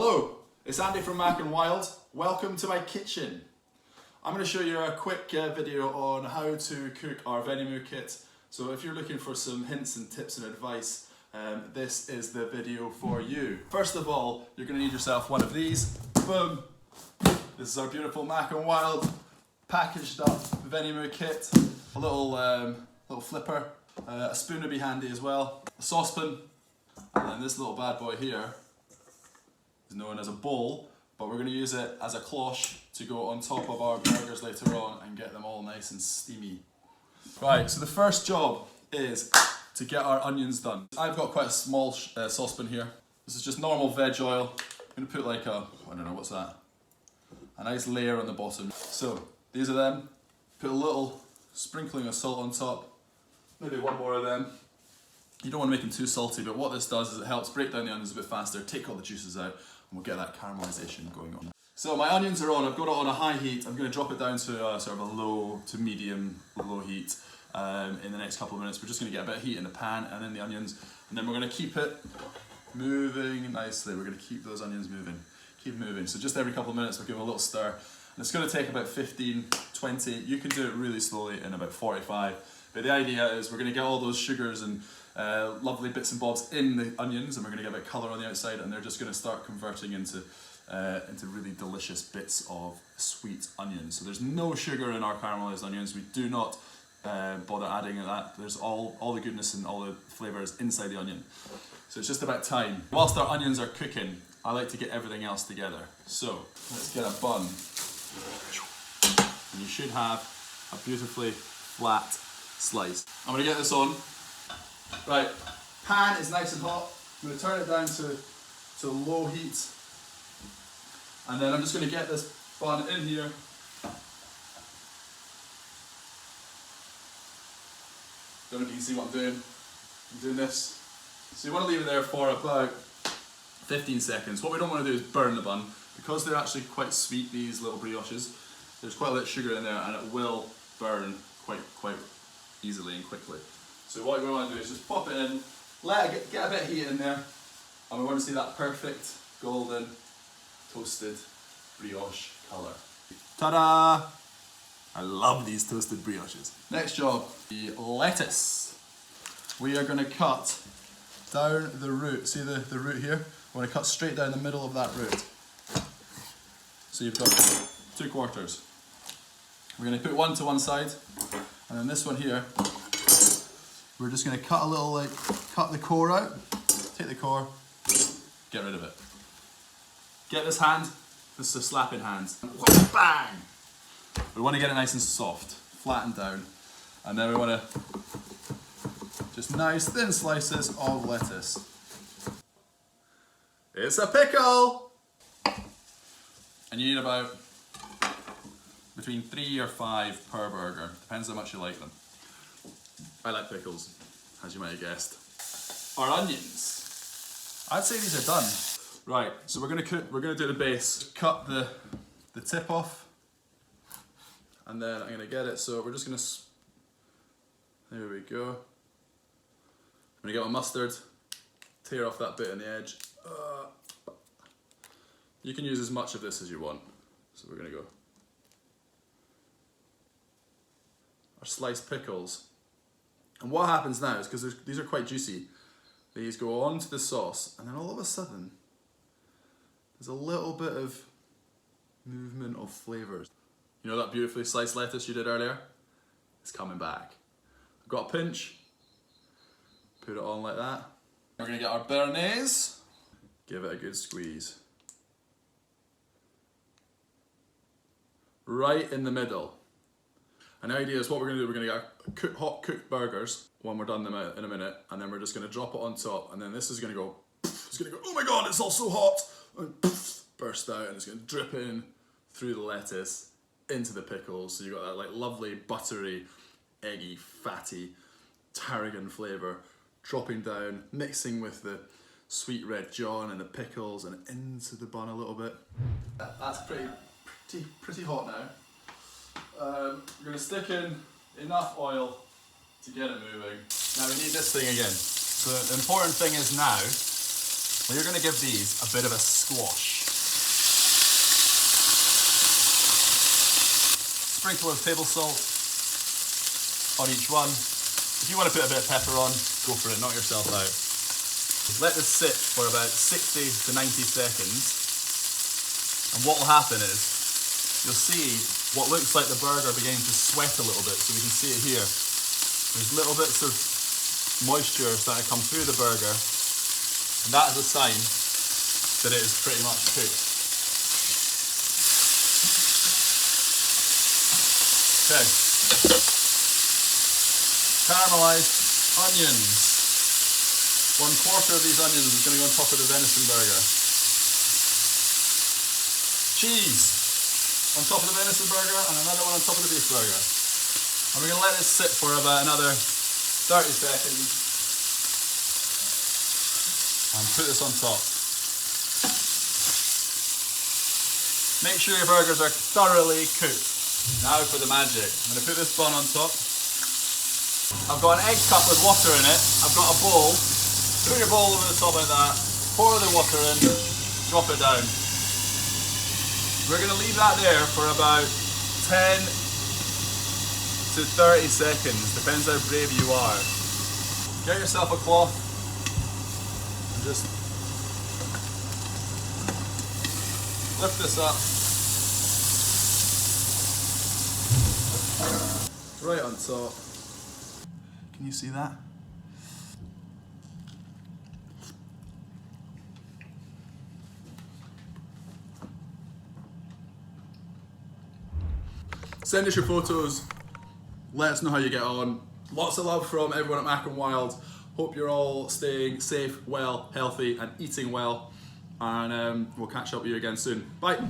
Hello, it's Andy from Mac and Wild. Welcome to my kitchen. I'm going to show you a quick video on how to cook our Venimoo kit. So if you're looking for some hints and tips and advice, this is the video for you. First of all, you're going to need yourself one of these. Boom! This is our beautiful Mac and Wild packaged up Venimoo kit. A little flipper, a spoon would be handy as well, a saucepan, and then this little bad boy here is known as a bowl, but we're going to use it as a cloche to go on top of our burgers later on and get them all nice and steamy. Right, so the first job is to get our onions done. I've got quite a small saucepan here. This is just normal veg oil. I'm going to put like a, I don't know, what's that? A nice layer on the bottom. So, these are them. Put a little sprinkling of salt on top. Maybe one more of them. You don't want to make them too salty, but what this does is it helps break down the onions a bit faster, take all the juices out, and we'll get that caramelization going on. So my onions are on, I've got it on a high heat. I'm going to drop it down to sort of a low to medium low heat in the next couple of minutes. We're just going to get a bit of heat in the pan and then the onions, and then we're going to keep it moving nicely. We're going to keep those onions moving, keep moving. So just every couple of minutes we'll give them a little stir. And it's going to take about 15, 20, you can do it really slowly in about 45. But the idea is we're going to get all those sugars and lovely bits and bobs in the onions, and we're going to get a bit of colour on the outside, and they're just going to start converting into really delicious bits of sweet onions. So there's no sugar in our caramelized onions. We do not bother adding that. There's all the goodness and all the flavours inside the onion. So it's just about time. Whilst our onions are cooking, I like to get everything else together. So let's get a bun. And you should have a beautifully flat slice. I'm going to get this on. Right, pan is nice and hot. I'm going to turn it down to low heat. And then I'm just going to get this bun in here. Don't know if you can see what I'm doing. I'm doing this. So you want to leave it there for about 15 seconds. What we don't want to do is burn the bun. Because they're actually quite sweet, these little brioches, there's quite a bit of sugar in there and it will burn quite easily and quickly. So what we want to do is just pop it in, let it get a bit of heat in there, and we want to see that perfect golden toasted brioche colour. Ta-da! I love these toasted brioches. Next job, the lettuce. We are going to cut down the root. See the root here? We're going to cut straight down the middle of that root. So you've got 2/4. We're going to put one to one side, and then this one here, we're just going to cut a little, cut the core out, take the core, get rid of it. Get this hand, this is a slapping hand, bang! We want to get it nice and soft, flattened down, and then we want to just nice thin slices of lettuce. It's a pickle! And you need about between 3 or 5 per burger, depends how much you like them. I like pickles, as you might have guessed. Our onions. I'd say these are done. Right, so we're gonna do the base. Cut the tip off, and then I'm gonna get it. So we're just gonna. There we go. I'm gonna get my mustard. Tear off that bit on the edge. You can use as much of this as you want. So we're gonna go. Our sliced pickles. And what happens now is, because these are quite juicy, these go onto the sauce, and then all of a sudden, there's a little bit of movement of flavours. You know that beautifully sliced lettuce you did earlier? It's coming back. I've got a pinch, put it on like that. We're going to get our béarnaise, give it a good squeeze. Right in the middle. And the idea is what we're going to do, we're going to get hot cooked burgers when we're done them in a minute, and then we're just going to drop it on top, and then this is going to go, it's going to go, oh my god, it's all so hot, and burst out, and it's going to drip in through the lettuce into the pickles, so you've got that like lovely buttery, eggy, fatty tarragon flavour dropping down, mixing with the sweet red John and the pickles and into the bun a little bit. That's pretty hot now. We're going to stick in enough oil to get it moving. Now we need this thing again. So the important thing is now Well, you're going to give these a bit of a squash. Sprinkle of table salt on each one. If you want to put a bit of pepper on, go for it, knock yourself out. Let this sit for about 60 to 90 seconds. And what will happen is, you'll see what looks like the burger beginning to sweat a little bit, so we can see it here. There's little bits of moisture starting to come through the burger, and that is a sign that it is pretty much cooked. Okay. Caramelized onions. 1/4 of these onions is going to go on top of the venison burger. Cheese on top of the venison burger and another one on top of the beef burger. And we're going to let it sit for about another 30 seconds and put this on top. Make sure your burgers are thoroughly cooked. Now for the magic. I'm going to put this bun on top. I've got an egg cup with water in it. I've got a bowl. Put your bowl over the top like that. Pour the water in. Drop it down. We're going to leave that there for about 10 to 30 seconds, depends how brave you are. Get yourself a cloth and just lift this up. Right on top. Can you see that? Send us your photos, let us know how you get on. Lots of love from everyone at Mac and Wild. Hope you're all staying safe, well, healthy and eating well, and we'll catch up with you again soon. Bye.